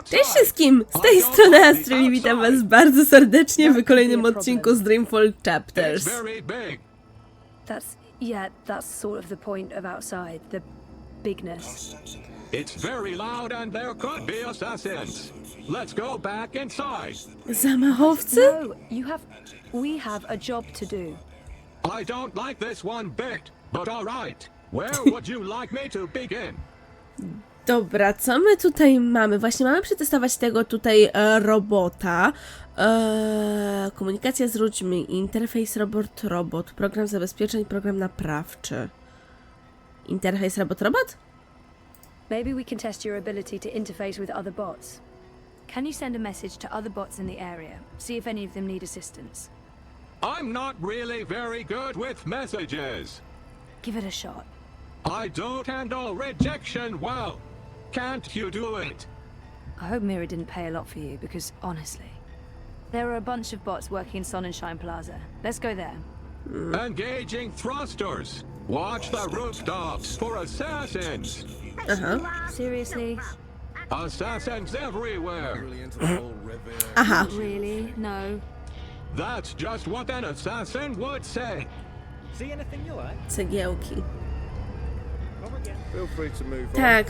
Cześć wszystkim! Z tej strony Astrid i witam was bardzo serdecznie w kolejnym odcinku z Dreamfall Chapters. That's sort of the point of outside, the bigness. It's very loud and there could be assassins. Let's go back inside. Zamachowcy? No, we have a job to do. I don't like this one bit, but all right. Where would you like me to begin? Dobra, co my tutaj mamy? Właśnie mamy przetestować tego tutaj robota. Komunikacja z ludźmi, interfejs robot, program zabezpieczeń, program naprawczy. Interfejs robot? Maybe we can test your ability to interface with other bots. Can you send a message to other bots in the area? See if any of them need assistance. I'm not really very good with messages. Give it a shot. I don't handle rejection well. Can't you do it? I hope Mira didn't pay a lot for you, because honestly, there are a bunch of bots working in Sun and Shine Plaza. Let's go there. Engaging thrusters. Watch the rooftops for assassins. Seriously? Assassins everywhere. Aha. Really? No. That's just what an assassin would say. See anything you like? Cegiełki. Come again. Feel free to move on. Tak,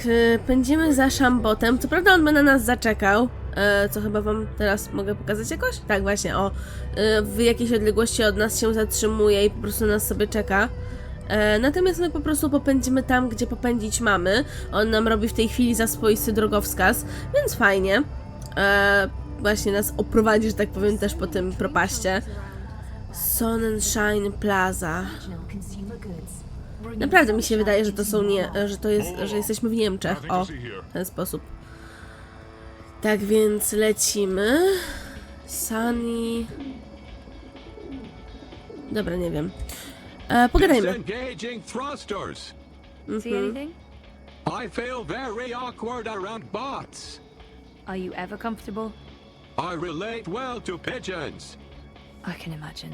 pędzimy za Shambotem. Co prawda on by na nas zaczekał. Co chyba wam teraz mogę pokazać jakoś? Tak, właśnie, o. W jakiejś odległości od nas się zatrzymuje i po prostu nas sobie czeka. Natomiast my po prostu popędzimy tam, gdzie popędzić mamy. On nam robi w tej chwili za swoisty drogowskaz, więc fajnie. Właśnie nas oprowadzi, że tak powiem, też po tym propaście. Sun and Shine Plaza. Naprawdę mi się wydaje, że to są że jesteśmy w Niemczech. O, w ten sposób. Tak więc lecimy. Sunny. Dobra, nie wiem. Pogadajmy. Disengaging thrusters. See anything? I feel very awkward around bots. Are you ever comfortable? I relate well to pigeons. I can imagine.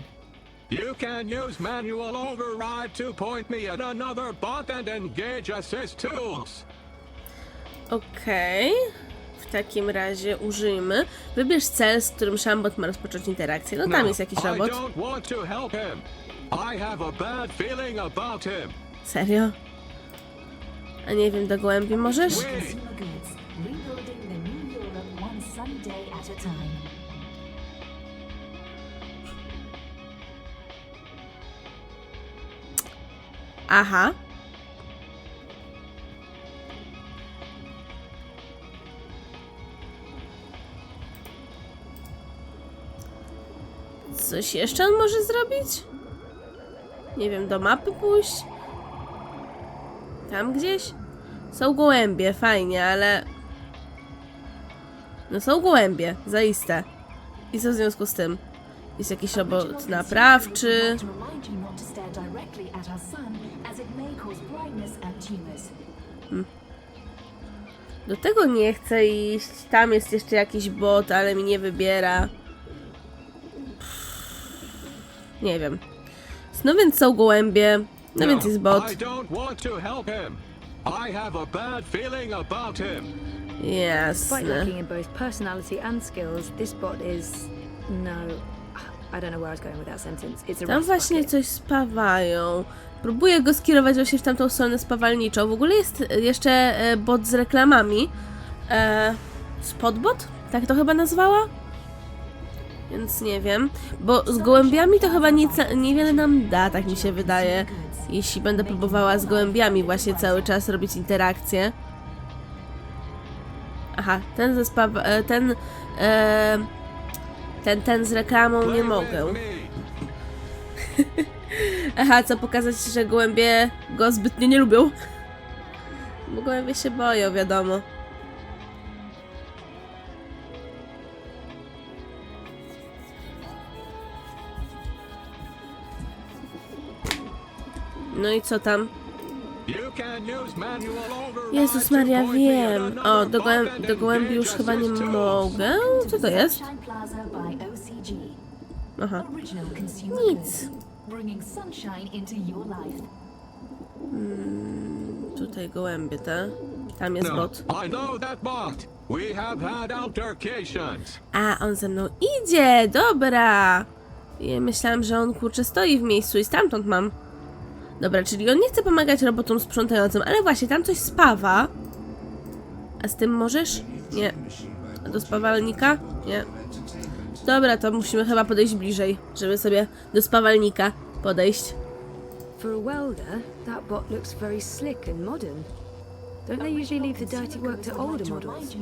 You can use manual override to point me at another bot and engage assist tools. Okej. W takim razie użyjmy. Wybierz cel, z którym Shambot ma rozpocząć interakcję. No tam jest jakiś I robot. don't want to help him. I have a bad feeling about him. Serio? A nie wiem, do gołębi możesz? Aha. Coś jeszcze on może zrobić? Nie wiem, do mapy pójść? Tam gdzieś? Są gołębie, fajnie, ale... No są gołębie, zaiste. I co w związku z tym? Jest jakiś robot naprawczy. Do tego nie chcę iść. Tam jest jeszcze jakiś bot, ale mi nie wybiera. Nie wiem. No więc są gołębie. No więc jest bot. I don't want to help him. I have a bad feeling about him. Despite Jasne. lacking in both personality and skills, this bot is... No... I don't know where I was going with that sentence. It's a Tam rust właśnie bucket. coś spawają. Próbuję go skierować właśnie w tamtą stronę spawalniczą. W ogóle jest jeszcze bot z reklamami. Spotbot? Tak to chyba nazwała? Więc nie wiem. Bo z gołębiami to chyba niewiele nam da, tak mi się wydaje. Jeśli będę próbowała z gołębiami właśnie cały czas robić interakcje. Aha, ten z reklamą nie mogę. Aha, co pokazać, że gołębie go zbytnio nie lubią? Bo gołębie się boją, wiadomo. No i co tam? Jezus Maria, wiem. O, do gołębi już chyba nie mogę. Co to jest? Aha. Nic. Tutaj gołębie, te. Tam jest No, bot. I know that bot. We have had altercations. A, on ze mną idzie! Dobra! Ja myślałam, że on kurczę stoi w miejscu i stamtąd mam. Dobra, czyli on nie chce pomagać robotom sprzątającym, ale właśnie tam coś spawa. A z tym możesz? Nie. A do spawalnika? Nie. Dobra, to musimy chyba podejść bliżej, żeby sobie do spawalnika podejść. For a welder, that bot looks very slick and modern. Don't they usually leave the dirty work to older models?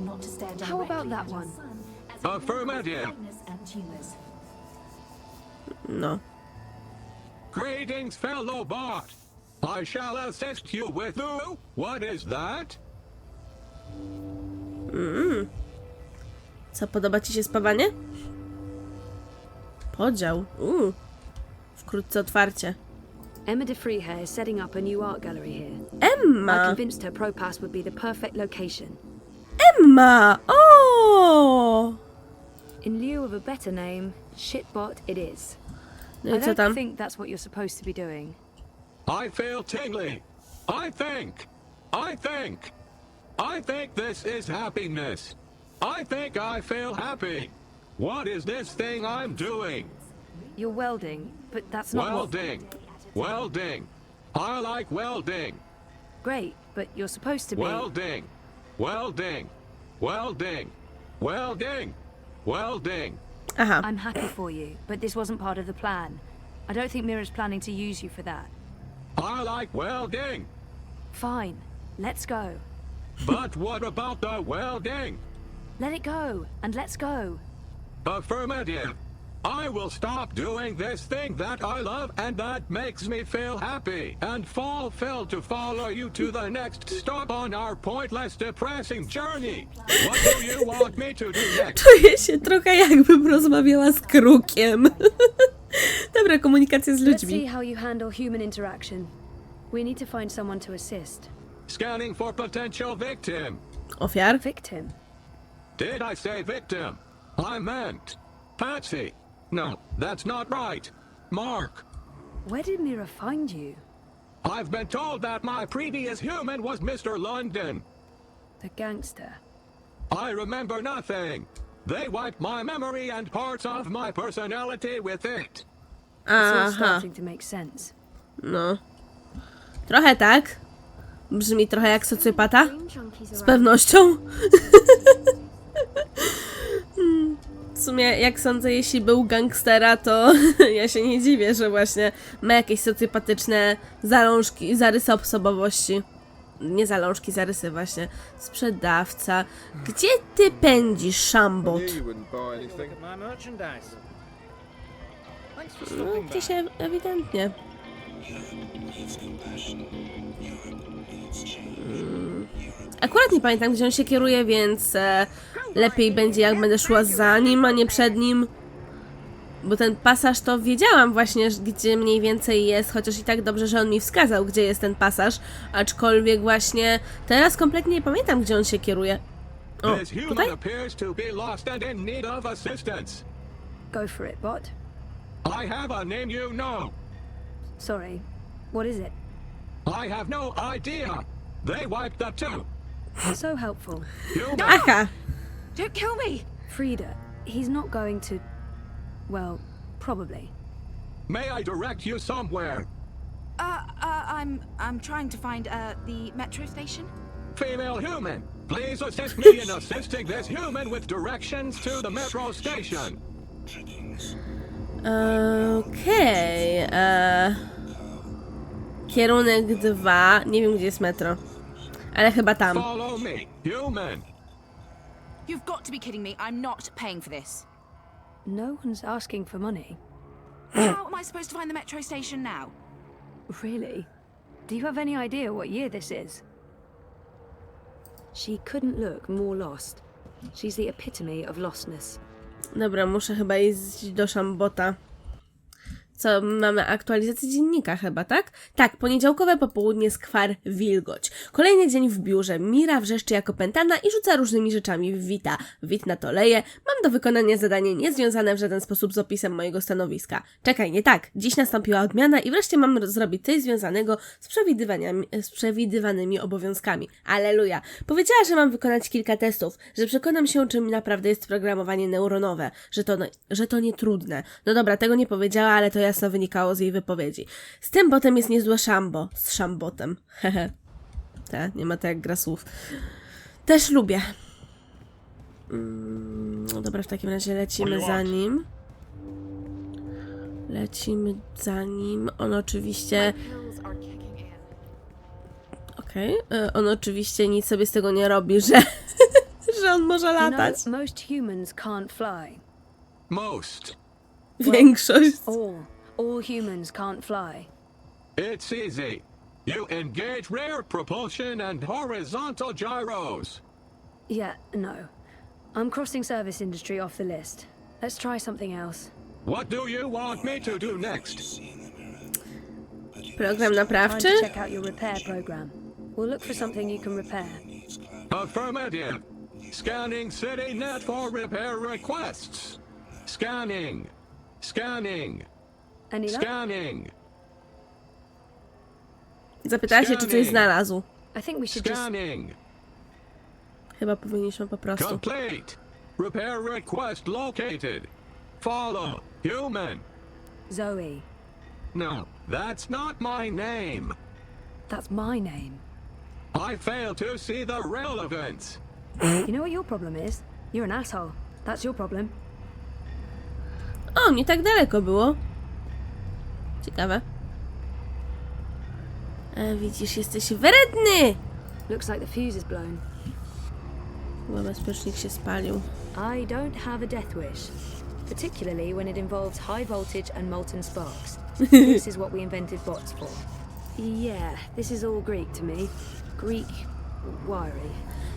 How about that one? Affirmative. No. Greetings, fellow bot. I shall assist you with what is that? Co, podoba ci się spawanie? Podział. Wkrótce otwarcie. Emma de Freehair is setting up a new art gallery here. I Emma! convinced her ProPass would be the perfect location. Emma! O! In lieu of a better name, shitbot it is. No i I co don't tam? think that's what you're supposed to be doing. I feel tingly. I think this is happiness. I think I feel happy. What is this thing I'm doing? You're welding, but that's not Welding. Welding. I like welding. great, but you're supposed to be. Welding. Welding. Welding. Welding. Welding. Aha. I'm happy for you, but this wasn't part of the plan. I don't think Mira's planning to use you for that. I like welding. Fine, let's go. But what about the welding? Let it go, and let's go. Affirmative. I will stop doing this thing that I love and that makes me feel happy and fulfill to follow you to the next stop on our pointless, depressing journey. What do you want me to do next? Czuję się trochę jakbym rozmawiała z krukiem. Dobra, komunikacja z Let's see ludźmi. how you handle human interaction. We need to find someone to assist. Scanning for potential victim. Ofiar? Victim. Did I say victim? I meant Patsy. No, that's not right. Mark. Where did Mira find you? I've been told that my previous human was Mr. London. The gangster. I remember nothing. They wiped my memory and parts of my personality with it. It's all Aha, starting to make sense. no. Trochę tak. Brzmi trochę jak socjopata. Z pewnością. W sumie, jak sądzę, jeśli był gangstera, to ja się nie dziwię, że właśnie ma jakieś socjopatyczne zalążki, zarysy osobowości. Nie zalążki, zarysy właśnie. Sprzedawca. Gdzie ty pędzisz, Szambot? Knew you wouldn't buy anything. Look at my merchandise. Thanks for No, stopping by. gdzieś ewidentnie. Akurat nie pamiętam, gdzie on się kieruje, więc lepiej będzie, jak będę szła za nim, a nie przed nim. Bo ten pasaż to wiedziałam właśnie, gdzie mniej więcej jest, chociaż i tak dobrze, że on mi wskazał, gdzie jest ten pasaż. Aczkolwiek właśnie teraz kompletnie nie pamiętam, gdzie on się kieruje. O, This human tutaj? appears to be lost and in need of assistance. Go for it, bot. I have a name you know. Sorry. What is it? I have no idea. They wiped the two. So helpful. Human. Aha! Don't kill me! Frida, he's not going to... Well, probably. May I direct you somewhere? I'm trying to find, the metro station. Female human, please assist me in assisting this human with directions to the metro station. Okej. Kierunek 2. Nie wiem, gdzie jest metro. Ale chyba tam. Follow me, human. You've got to be kidding me. I'm not paying for this. No one's asking for money. How am I supposed to find the metro station now? Really? Do you have any idea what year this is? She couldn't look more lost. She's the epitome of lostness. Dobra, muszę chyba iść do Szambota. Co, mamy aktualizację dziennika chyba, tak? Tak, poniedziałkowe popołudnie, skwar, wilgoć. Kolejny dzień w biurze. Mira wrzeszczy jak opętana i rzuca różnymi rzeczami w Wita. Wit na to leje. Mam do wykonania zadanie niezwiązane w żaden sposób z opisem mojego stanowiska. Czekaj, nie tak. Dziś nastąpiła odmiana i wreszcie mam zrobić coś związanego z przewidywanymi obowiązkami. Aleluja. Powiedziała, że mam wykonać kilka testów, że przekonam się, czym naprawdę jest programowanie neuronowe, że to nie trudne. No dobra, tego nie powiedziała, ale to jasno wynikało z jej wypowiedzi. Z tym botem jest niezłe szambo. Z szambotem. Hehe. Nie ma tak jak gra słów. Też lubię. No dobra, w takim razie lecimy za nim. On oczywiście... on oczywiście nic sobie z tego nie robi, że... że on może latać. You know, most humans can't fly. Most. Większość. All humans can't fly. It's easy. You engage rear propulsion and horizontal gyros. Yeah, no. I'm crossing service industry off the list. Let's try something else. What do you want me to do next? Program Time naprawczy? to check out your repair program. We'll look for something you can repair. Affirmative. Scanning CityNet for repair requests. Scanning. Any luck? Scanning. Zapytała się, czy coś znalazł. I think we should just... Scanning. Chyba powinniśmy po prostu. Complete. Repair request located. Follow. Human. Zoe. No, that's not my name. That's my name. I fail to see the relevance. You know what your problem is? You're an asshole. That's your problem. O, nie tak daleko było. Ciekawe. Widzisz, jesteś wredny! Looks like the fuse is blown. Chyba bezpiecznik się spalił. I don't have a death wish. Particularly when it involves high voltage and molten sparks. This is what we invented bots for. Yeah, this is all Greek to me. Greek wiry.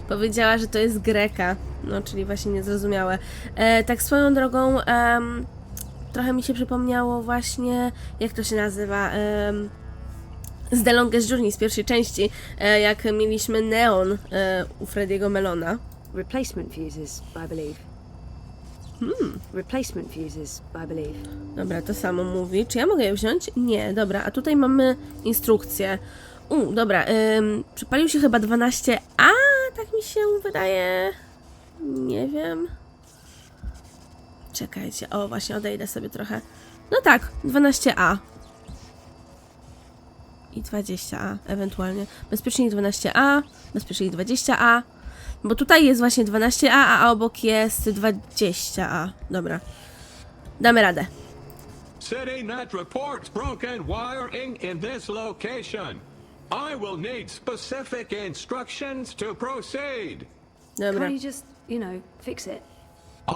Powiedziała, że to jest Greka. No, czyli właśnie niezrozumiałe. Tak swoją drogą, trochę mi się przypomniało właśnie, jak to się nazywa, z The Longest Journey z pierwszej części, jak mieliśmy neon u Frediego Melona. Replacement fuses, I believe. Replacement fuses, I believe. Dobra, to samo mówi. Czy ja mogę je wziąć? Nie, dobra. A tutaj mamy instrukcję. Dobra. Przypalił się chyba 12A, tak mi się wydaje. Nie wiem. Czekajcie. O, właśnie odejdę sobie trochę. No tak, 12A. I 20A ewentualnie. Bezpiecznik 12A, bezpiecznik 20A. Bo tutaj jest właśnie 12A, a obok jest 20A. Dobra. Damy radę. CityNet reports broken wiring in this location. I will need specific instructions to proceed. Dobra. Can't you just, fix it?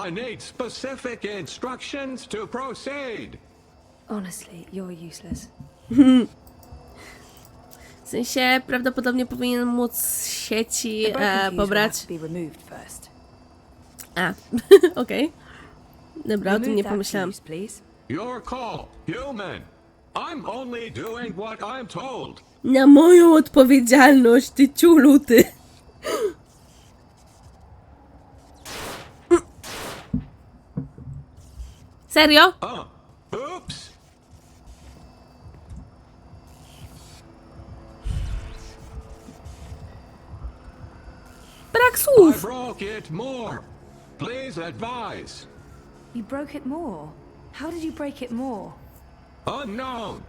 I need specific instructions to proceed. Honestly, you're useless. W sensie prawdopodobnie powinien móc z sieci The broken fuse will pobrać. have to be removed first. Okej. Dobra, o tym Remove nie that pomyślałam. fuse, please. Your call, human. I'm only doing what I'm told. Na moją odpowiedzialność, ty ciulu, ty. Serio? Oops. Brak I słów. broke it more. Please advise. You broke it more. How did you break it more? Unknown.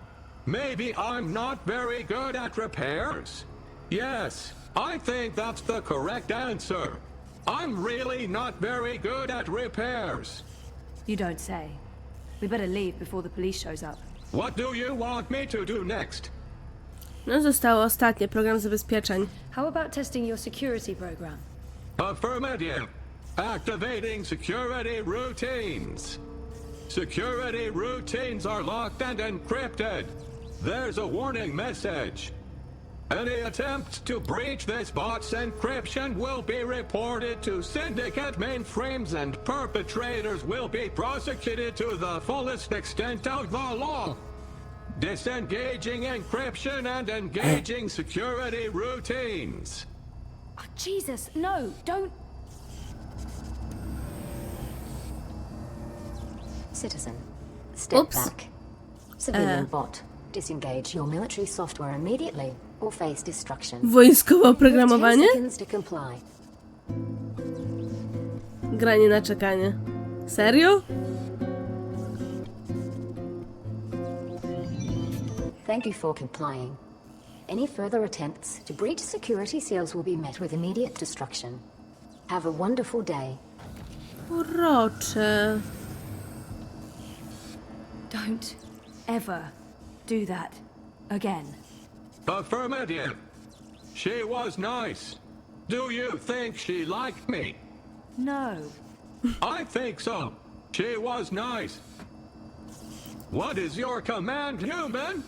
Maybe I'm not very good at repairs. Yes, I think that's the correct answer. I'm really not very good at repairs. You don't say. We better leave before the police shows up. What do you want me to do next? No zostało ostatnie, program zabezpieczeń. How about testing your security program? Affirmative. Activating security routines. Security routines are locked and encrypted. There's a warning message. Any attempt to breach this bot's encryption will be reported to syndicate mainframes and perpetrators will be prosecuted to the fullest extent of the law. Disengaging encryption and engaging security routines. Oh, Jesus, no, don't. Citizen, step Oops. back. Civilian bot, disengage your military software immediately or face destruction. Wojskowe You oprogramowanie? have 10 seconds to comply. Granie na czekanie. Serio? Thank you for complying. Any further attempts to breach security seals will be met with immediate destruction. Have a wonderful day. Urocze. Don't ever do that again. Affirmative. She was nice. Do you think she liked me? No. I think so. She was nice. What is your command, human?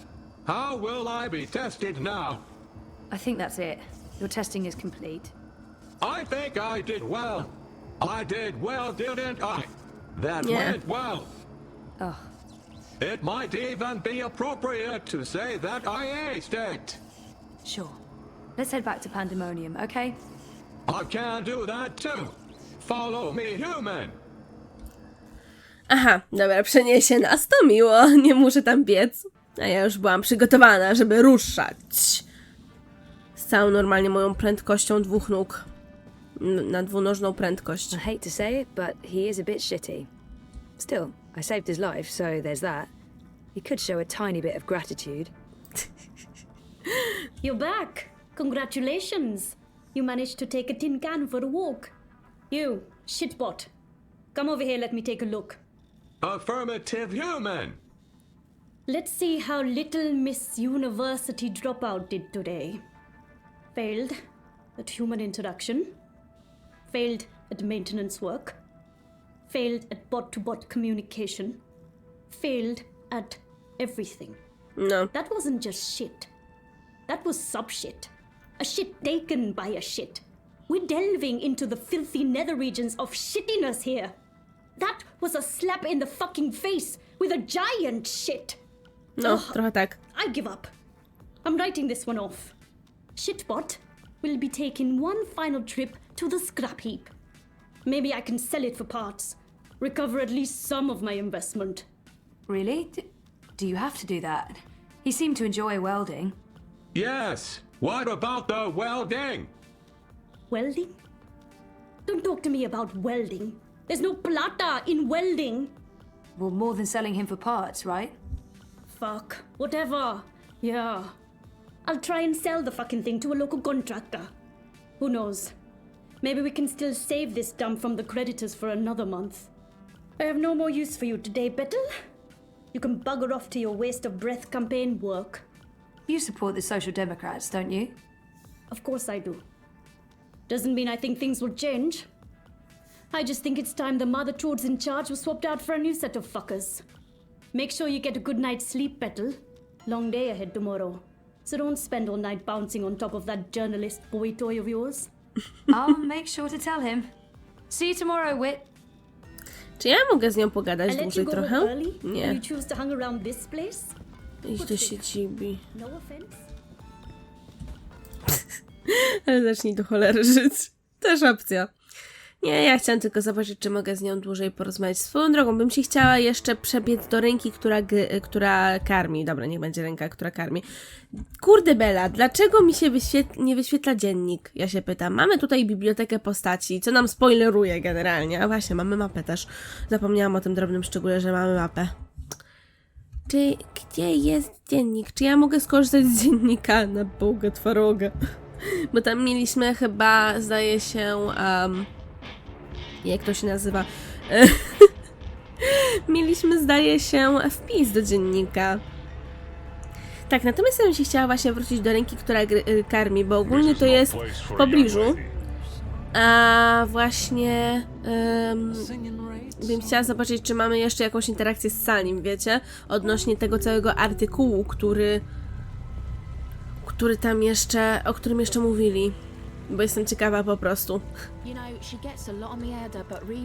How will I be tested now? I think that's it. Your testing is complete. I think I did well. I did well, didn't I? That Yeah. went well. Oh, It might even be appropriate to say that I aced it. sure. Let's head back to Pandemonium, okay? I can do that too. Follow me, human. Aha, dobra, przeniesie nas, to miło, nie muszę tam biec. A ja już byłam przygotowana, żeby ruszać. Z całą normalnie moją prędkością dwóch nóg. Na dwunożną prędkość. I hate to say it, but he is a bit shitty. Still, I saved his life, so there's that. He could show a tiny bit of gratitude. You're back. Congratulations. You managed to take a tin can for a walk. You, shitbot. Come over here, let me take a look. Affirmative, human. Let's see how little Miss University dropout did today. Failed at human introduction. Failed at maintenance work. Failed at bot-to-bot communication. Failed at everything. No. That wasn't just shit. That was sub-shit. A shit taken by a shit. We're delving into the filthy nether regions of shittiness here. That was a slap in the fucking face with a giant shit. No, trochę tak. I give up. I'm writing this one off. Shitbot will be taking one final trip to the scrap heap. Maybe I can sell it for parts. Recover at least some of my investment. Really? Do you have to do that? He seemed to enjoy welding. Yes. What about the welding? Welding? Don't talk to me about welding. There's no plata in welding. Well, more than selling him for parts, right? Fuck. Whatever. Yeah. I'll try and sell the fucking thing to a local contractor. Who knows? Maybe we can still save this dump from the creditors for another month. I have no more use for you today, Bettel. You can bugger off to your waste of breath campaign work. You support the Social Democrats, don't you? Of course I do. Doesn't mean I think things will change. I just think it's time the mother trods in charge was swapped out for a new set of fuckers. Make sure you get a good night's sleep, Bettel. Long day ahead tomorrow. So don't spend all night bouncing on top of that journalist boy toy of yours. I'll make sure to tell him. See you tomorrow, Wit. Czy ja mogę z nią pogadać I let you dłużej go home trochę? early? Nie. You choose to hang around this place? Idź do siedzibi. No offense. Ale zacznij do cholery żyć. Też opcja. Nie, ja chciałam tylko zobaczyć, czy mogę z nią dłużej porozmawiać. Swoją drogą, bym się chciała jeszcze przebiec do ręki, która karmi. Dobra, niech będzie ręka, która karmi. Kurde Bela, dlaczego mi się nie wyświetla dziennik? Ja się pytam. Mamy tutaj bibliotekę postaci, co nam spoileruje generalnie. A właśnie, mamy mapę też. Zapomniałam o tym drobnym szczególe, że mamy mapę. Gdzie jest dziennik? Czy ja mogę skorzystać z dziennika? Na Boga twaroga. Bo tam mieliśmy chyba, zdaje się... jak to się nazywa? Mieliśmy, zdaje się, wpis do dziennika. Tak, natomiast ja bym się chciała właśnie wrócić do ręki, która karmi, bo ogólnie to jest w pobliżu. A właśnie bym chciała zobaczyć, czy mamy jeszcze jakąś interakcję z Salim, wiecie? Odnośnie tego całego artykułu, o którym jeszcze mówili. Bo jestem ciekawa po prostu.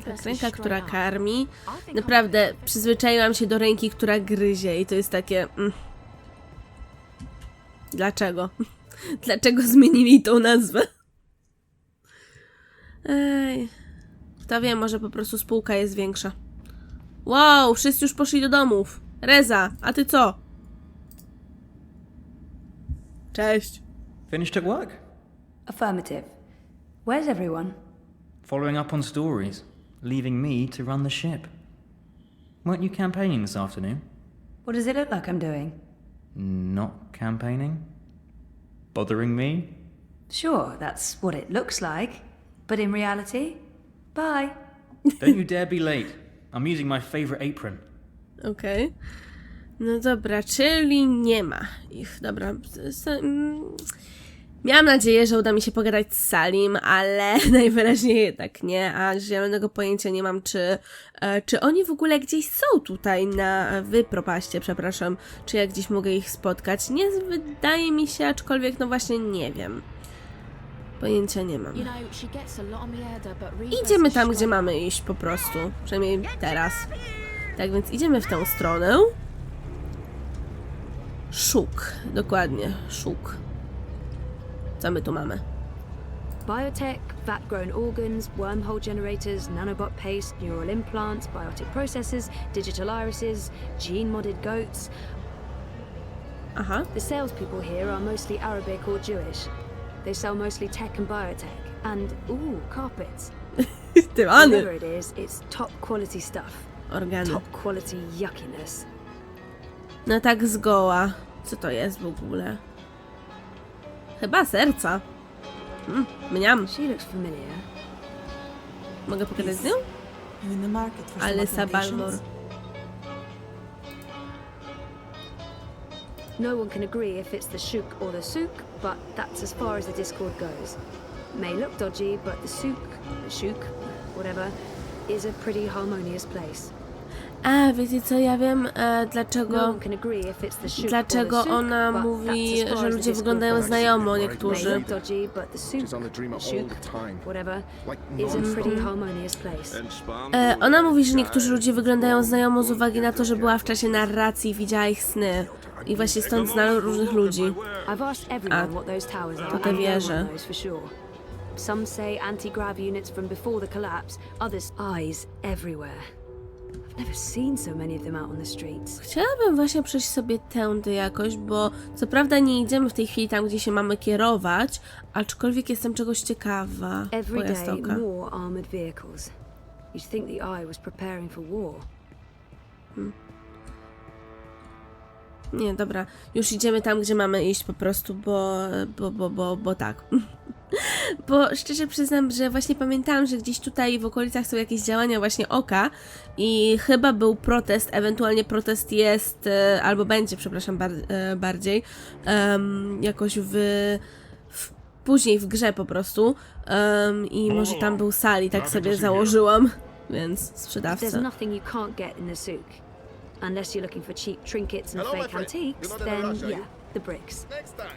Tak, ręka, która karmi. Naprawdę, przyzwyczaiłam się do ręki, która gryzie i to jest takie... Dlaczego? Dlaczego zmienili tą nazwę? Ej... Kto wie, może po prostu spółka jest większa. Wow, wszyscy już poszli do domów. Reza, a ty co? Cześć. Finished at work? Affirmative. Where's everyone? Following up on stories, leaving me to run the ship. Weren't you campaigning this afternoon? What does it look like I'm doing? Not campaigning? Bothering me? Sure, that's what it looks like. But in reality, bye. Don't you dare be late. I'm using my favorite apron. Okej. No dobra, czyli nie ma ich. Dobra. Miałam nadzieję, że uda mi się pogadać z Salim, ale najwyraźniej jednak nie, a zielonego pojęcia nie mam, czy oni w ogóle gdzieś są tutaj w propaście, przepraszam, czy ja gdzieś mogę ich spotkać. Nie wydaje mi się, aczkolwiek no właśnie nie wiem. Pojęcia nie mam. Idziemy tam, gdzie mamy iść po prostu, przynajmniej teraz. Tak więc idziemy w tę stronę. Szuk, dokładnie, szuk. Co my tu mamy? Biotech, vat-grown organs, wormhole generators, nanobot paste, neural implants, biotic processors, digital irises, gene-modded goats. Aha. The salespeople here are mostly Arabic or Jewish. They sell mostly tech and biotech, and, ooh, carpets. Whatever it is, it's top quality stuff. Organy. Top quality yuckiness. No tak zgoła. Co to jest w ogóle? Chyba serca. Mniam. She looks familiar. Mogę pogadać z nią? Alyssa Balmor. No one can agree if it's the Shook or the Souk, but that's as far as the Discord goes. May look dodgy, but the Shook, whatever, is a pretty harmonious place. A, wiecie co, ja wiem No dlaczego one can agree if it's the Shook or the dlaczego Souk, ona but mówi, that's as far że as the ludzie Discord wyglądają goes. znajomo, May niektórzy. look dodgy, but the Souk, Shook, whatever, is a pretty harmonious place. Ona mówi, że niektórzy ludzie wyglądają znajomo z uwagi na to, że była w czasie narracji i widziała ich sny. I właśnie stąd zna różnych ludzi. I've asked everyone what those towers are, to te and no wieże. one knows for sure. Some say anti-grav units from before the collapse, others eyes everywhere. I've never seen so many of them out on the streets. Chciałabym właśnie przejść sobie tędy jakoś, bo co prawda nie idziemy w tej chwili tam, gdzie się mamy kierować, aczkolwiek jestem czegoś ciekawa. Every day Pojazdowka. more armored vehicles. You'd think the Eye was preparing for war. Nie, dobra. Już idziemy tam, gdzie mamy iść po prostu, bo tak. Bo szczerze przyznam, że właśnie pamiętałam, że gdzieś tutaj w okolicach są jakieś działania właśnie oka i chyba był protest, ewentualnie protest jest, albo będzie, przepraszam, bardziej, jakoś później w grze po prostu i może tam był Sali, tak sobie założyłam, więc sprzedawca. There's nothing you can't get in the souk. Unless you're looking for cheap trinkets and fake antiques, then yeah, the bricks.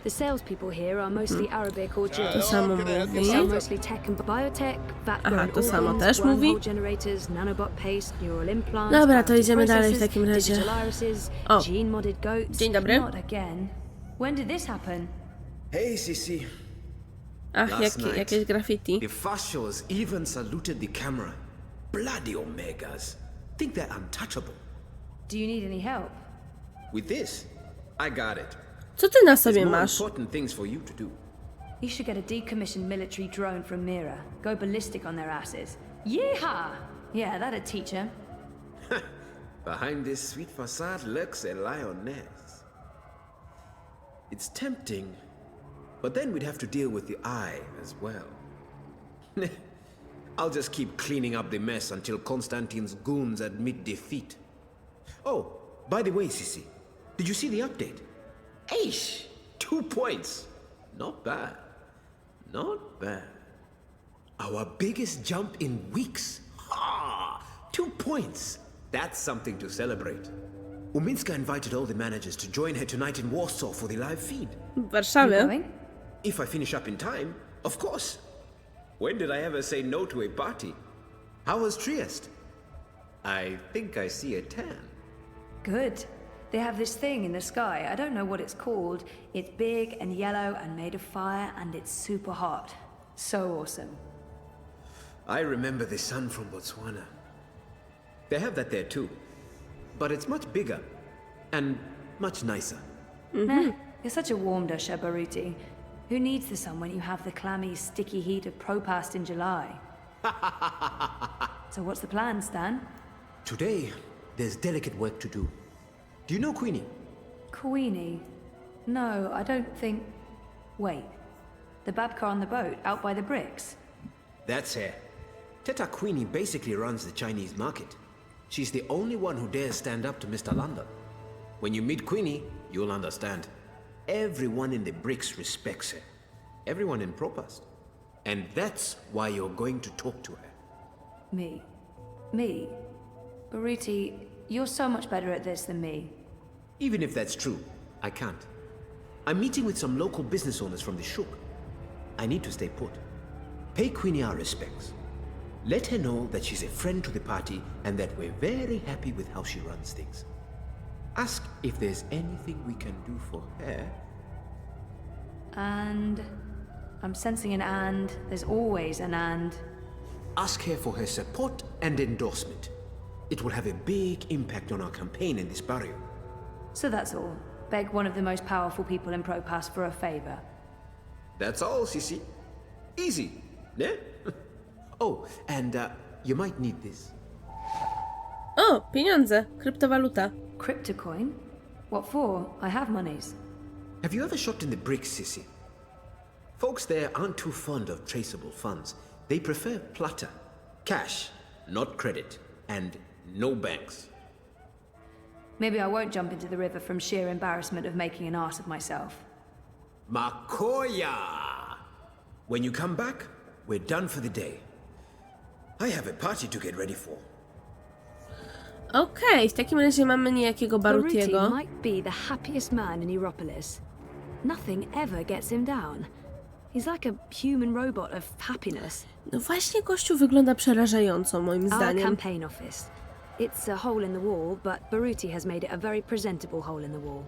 The salespeople here are mostly Arabic or Jewish. To samo They mówi. sell mostly tech and biotech, Aha, to samo organs, też mówi. wormhole generators, nanobot paste, neural implants, Dobra, to biotic idziemy dalej w processors, takim razie. digital irises, O. gene-modded goats. Dzień dobry. Not again. When did this happen? Hey, Sissy. Ach, jakieś graffiti. The fascios even saluted the camera. Bloody omegas. Think they're untouchable. Do you need any help? With this, I got it. Co ty na There's sobie more masz? important things for you to do. You should get a decommissioned military drone from Mira. Go ballistic on their asses. Yeehaw! Yeah, that'd teach them. Behind this sweet facade lurks a lioness. It's tempting, but then we'd have to deal with the Eye as well. I'll just keep cleaning up the mess until Constantine's goons admit defeat. Oh, by the way, Sissy, did you see the update? Aish! 2 points. Not bad. Not bad. Our biggest jump in weeks. Ha! 2 points. That's something to celebrate. Uminska invited all the managers to join her tonight in Warsaw for the live feed. W You Warszawie. going? If I finish up in time, of course. When did I ever say no to a party? How was Trieste? I think I see a tan. Good. They have this thing in the sky. I don't know what it's called. It's big and yellow and made of fire, and it's super hot. So awesome. I remember the sun from Botswana. They have that there too. But it's much bigger and much nicer. Nah, you're such a warm dusher, Baruti. Who needs the sun when you have the clammy, sticky heat of Propast in July? So what's the plan, Stan? Today, there's delicate work to do. Do you know Queenie? Queenie? No, I don't think... Wait. The babka on the boat, out by the bricks? That's her. Teta Queenie basically runs the Chinese market. She's the only one who dares stand up to Mr. London. When you meet Queenie, you'll understand. Everyone in the bricks respects her. Everyone in Propast. And that's why you're going to talk to her. Me? Baruti, you're so much better at this than me. Even if that's true, I can't. I'm meeting with some local business owners from the Shuk. I need to stay put. Pay Queenie our respects. Let her know that she's a friend to the party and that we're very happy with how she runs things. Ask if there's anything we can do for her. And... I'm sensing an and. There's always an and. Ask her for her support and endorsement. It will have a big impact on our campaign in this barrio. So that's all. Beg one of the most powerful people in Propass for a favor. That's all, Sisi. Easy, ne? Oh, and you might need this. O, pieniądze. Kryptowaluta. Cryptocoin? What for? I have monies. Have you ever shopped in the bricks, Sissy? Folks there aren't too fond of traceable funds. They prefer plata. Cash, not credit. And no banks. Maybe I won't jump into the river from sheer embarrassment of making an ass of myself. Makoya! When you come back, we're done for the day. I have a party to get ready for. Okej, w takim razie mamy niejakiego Baruti Barutiego. might be the happiest man in Europolis. Nothing ever gets him down. He's like a human robot of happiness. No właśnie gościu wygląda przerażająco, moim Our zdaniem. campaign office. It's a hole in the wall, but Baruti has made it a very presentable hole in the wall.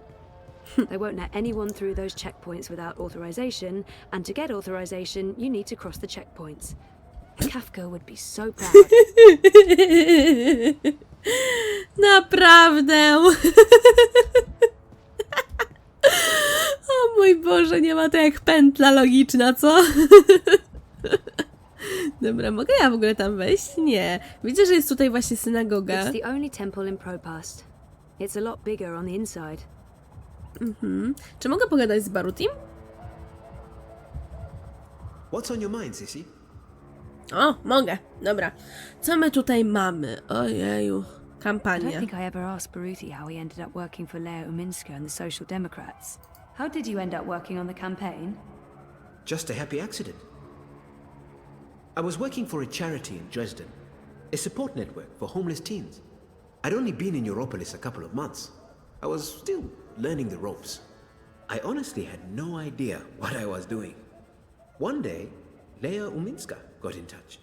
They won't let anyone through those checkpoints without authorization, and to get authorization, you need to cross the checkpoints. Kafka would be so proud. Naprawdę. O mój Boże, nie ma to jak pętla logiczna, co? Dobra, mogę ja w ogóle tam wejść? Nie. Widzę, że jest tutaj właśnie synagoga. It's the only temple in Propast. It's a lot bigger on the inside. Czy mogę pogadać z Barutim? What's on your mind, Sissy? O, mogę. Dobra. Co my tutaj mamy? Ojeju. I don't Kampania. think I ever asked Baruti how he ended up working for Leo Uminska and the Social Democrats. How did you end up working on the campaign? Just a happy accident. I was working for a charity in Dresden, a support network for homeless teens. I'd only been in Europolis a couple of months. I was still learning the ropes. I honestly had no idea what I was doing. One day, Lea Uminska got in touch,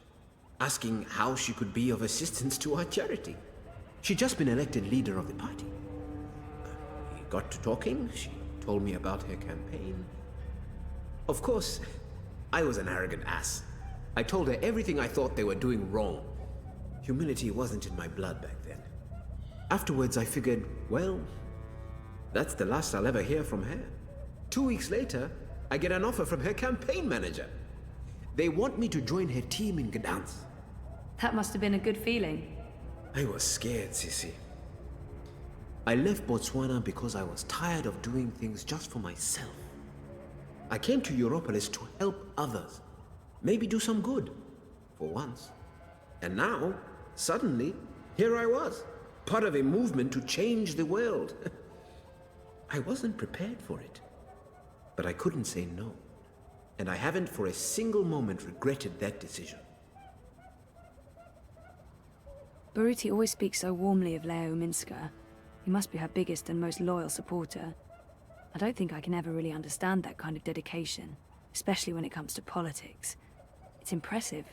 asking how she could be of assistance to our charity. She'd just been elected leader of the party. We got to talking, she told me about her campaign. Of course, I was an arrogant ass. I told her everything I thought they were doing wrong. Humility wasn't in my blood back then. Afterwards, I figured, well, that's the last I'll ever hear from her. 2 weeks later, I get an offer from her campaign manager. They want me to join her team in Gdansk. That must have been a good feeling. I was scared, Sissy. I left Botswana because I was tired of doing things just for myself. I came to Europolis to help others. Maybe do some good. For once. And now, suddenly, here I was. Part of a movement to change the world. I wasn't prepared for it. But I couldn't say no. And I haven't for a single moment regretted that decision. Baruti always speaks so warmly of Leo Uminska. He must be her biggest and most loyal supporter. I don't think I can ever really understand that kind of dedication, especially when it comes to politics. It's impressive,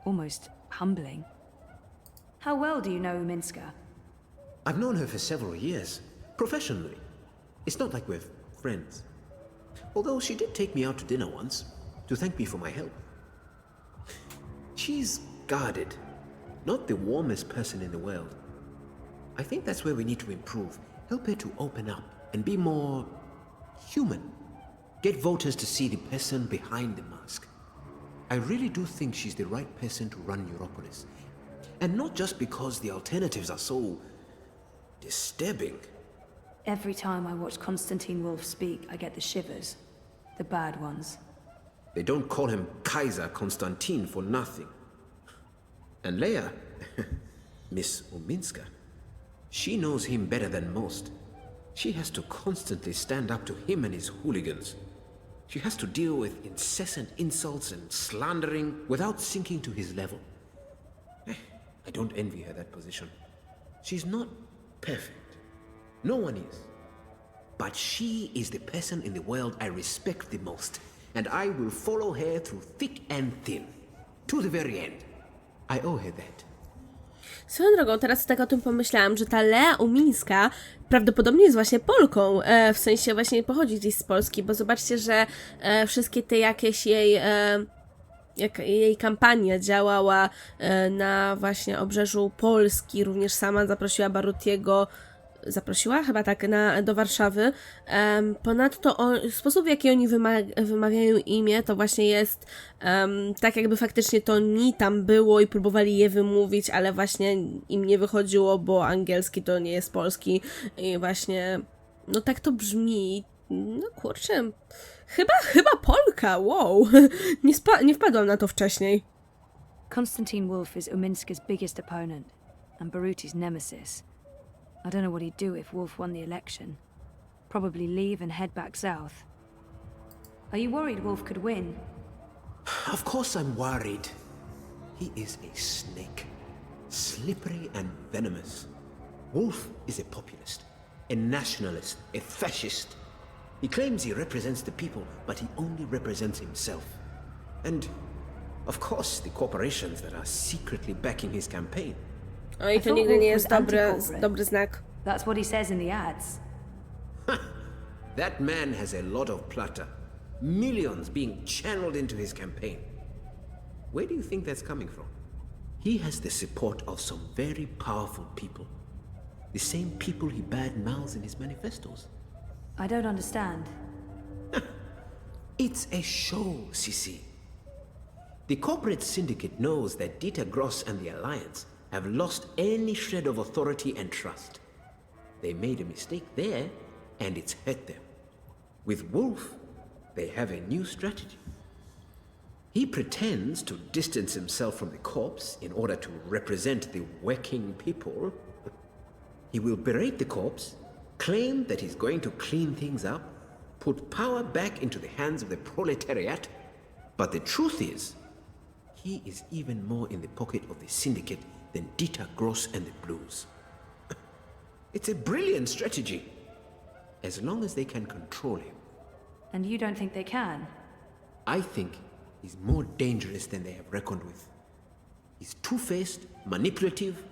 almost humbling. How well do you know Uminska? I've known her for several years, professionally. It's not like we're friends. Although she did take me out to dinner once, to thank me for my help. She's guarded, not the warmest person in the world. I think that's where we need to improve. Help her to open up and be more human. Get voters to see the person behind the mask. I really do think she's the right person to run Europolis. And not just because the alternatives are so disturbing. Every time I watch Konstantin Wolf speak, I get the shivers. The bad ones. They don't call him Kaiser Konstantin for nothing. And Leia, Miss Uminska, she knows him better than most. She has to constantly stand up to him and his hooligans. She has to deal with incessant insults and slandering without sinking to his level. I don't envy her that position. She's not perfect. No one is. But she is the person in the world I respect the most. And I will follow her through thick and thin. To the very end. I owe her that. Swoją drogą, teraz tak o tym pomyślałam, że ta Lea Umińska prawdopodobnie jest właśnie Polką, w sensie właśnie pochodzi gdzieś z Polski, bo zobaczcie, że wszystkie te jakieś jej kampania działała na właśnie obrzeżu Polski, również sama zaprosiła Barutiego, chyba tak, do Warszawy. Ponadto sposób, w jaki oni wymawiają imię, to właśnie jest tak, jakby faktycznie to ni tam było i próbowali je wymówić, ale właśnie im nie wychodziło, bo angielski to nie jest polski i właśnie, no tak to brzmi. No kurczę, chyba Polka, wow, nie wpadłam na to wcześniej. Konstantin Wolf is Uminska's biggest opponent, and Baruti's nemesis. I don't know what he'd do if Wolf won the election. Probably leave and head back south. Are you worried Wolf could win? Of course I'm worried. He is a snake. Slippery and venomous. Wolf is a populist, a nationalist, a fascist. He claims he represents the people, but he only represents himself. And, of course, the corporations that are secretly backing his campaign. Oj, to nigdy nie jest dobry znak. That's what he says in the ads. That man has a lot of plunder. Millions being channeled into his campaign. Where do you think that's coming from? He has the support of some very powerful people. The same people he bad-mouths in his manifestos. I don't understand. It's a show, Sisi. The corporate syndicate knows that Dieter Gross and the Alliance have lost any shred of authority and trust. They made a mistake there, and it's hurt them. With Wolf, they have a new strategy. He pretends to distance himself from the corps in order to represent the working people. He will berate the corps, claim that he's going to clean things up, put power back into the hands of the proletariat, but the truth is, he is even more in the pocket of the syndicate than Dieter Gross and the Blues. It's a brilliant strategy, as long as they can control him. And you don't think they can? I think he's more dangerous than they have reckoned with. He's two-faced, manipulative.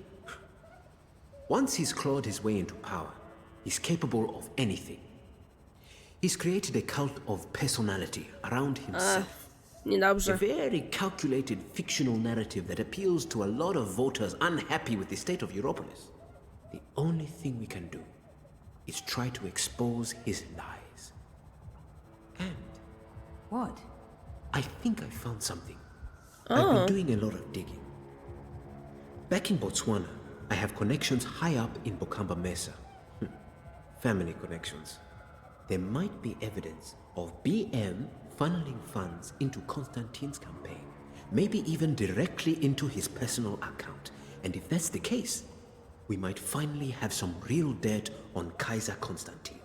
Once he's clawed his way into power, he's capable of anything. He's created a cult of personality around himself. Niedobrze. A very calculated fictional narrative that appeals to a lot of voters unhappy with the state of Europolis. The only thing we can do is try to expose his lies. And What? I think I found something. I've been doing a lot of digging. Back in Botswana, I have connections high up in Bokamba Mesa. Family connections. There might be evidence of BM funneling funds into Konstantin's campaign, maybe even directly into his personal account. And if that's the case, we might finally have some real dirt on Kaiser Konstantin.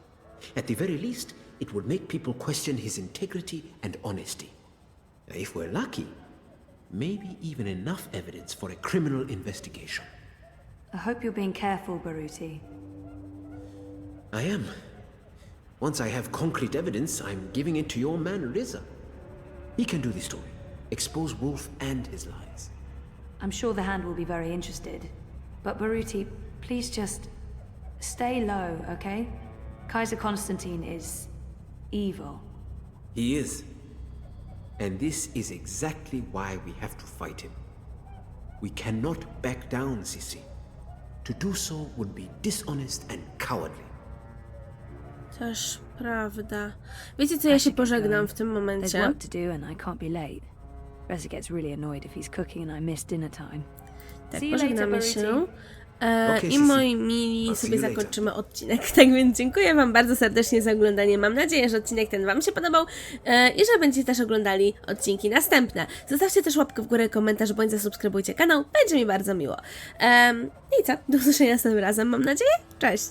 At the very least, it would make people question his integrity and honesty. If we're lucky, maybe even enough evidence for a criminal investigation. I hope you're being careful, Baruti. I am. Once I have concrete evidence, I'm giving it to your man, Riza. He can do the story. Expose Wolf and his lies. I'm sure the Hand will be very interested. But Baruti, please just stay low, okay? Kaiser Constantine is evil. He is. And this is exactly why we have to fight him. We cannot back down, Sisi. To do so would be dishonest and cowardly. Też prawda. Wiecie co, ja się pożegnam w tym There's momencie. work to do and I can't be late. Reza gets really annoyed if he's cooking and I miss dinner time. Tak, See you later, pożegnamy Baruti. się. Okej, I Sisi. moi mili, I'll see sobie you later. zakończymy odcinek. Tak więc dziękuję wam bardzo serdecznie za oglądanie. Mam nadzieję, że odcinek ten wam się podobał i że będziecie też oglądali odcinki następne. Zostawcie też łapkę w górę, komentarz, bądź zasubskrybujcie kanał. Będzie mi bardzo miło. I co? Do usłyszenia następnym razem, mam nadzieję. Cześć!